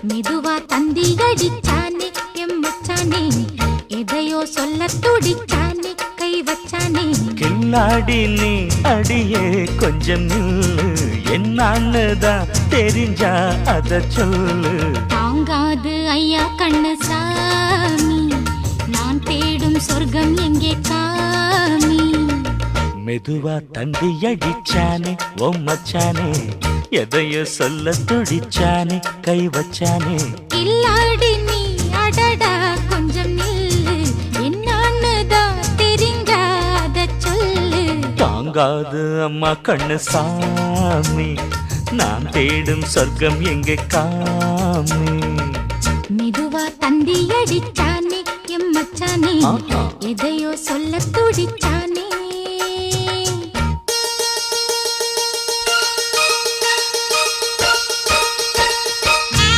மெதுவா தந்தி அடிச்சானே எம்மச்சானே எதையோ சொல்ல துடிச்சானே கை வச்சானே கில்லாடி நீ அடியே கொஞ்சம் நில்லு என்னான்னுதான் தெரிஞ்சா அத சொல்லு தாங்காது ஐயா கண்ணு சாமி நான் தேடும் சொர்க்கம் எங்கே காமி மெதுவா தந்தி அடிச்சானே ஓ மச்சானே எதையோ சொல்ல துடிச்சானே கை வச்சானே கில்லாடி நீ அடடா கொஞ்சம் நில்லு என்னான்னுதான் தெரிஞ்சாத சொல்லு தாங்காது அம்மா கண்ணு சாமி நான் தேடும் சொர்க்கம் எங்கே காமி மெதுவா தந்தி அடிச்சானே எம்மச்சானே எதையோ சொல்ல துடிச்சானே